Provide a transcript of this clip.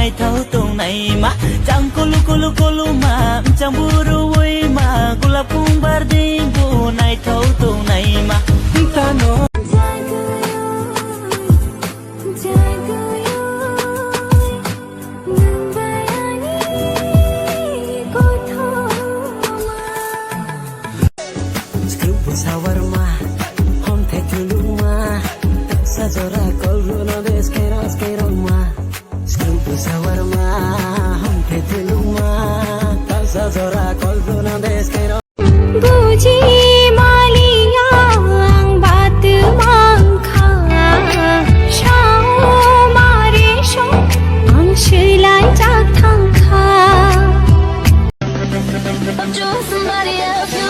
này thấu tông này mà chẳng cô lu mà chẳng buru vui mà cô là cung bar đi bu này thấu tông này mà ta nói Sawarma, hom the tuluma, sajora koluna deskeras keroma. Skrubu sawarma, hom the tuluma, sajora koluna deskeras. Buji maliya ang baat mangkha, shao mare sho ang shilai jak thangkha. I'm just somebody else. You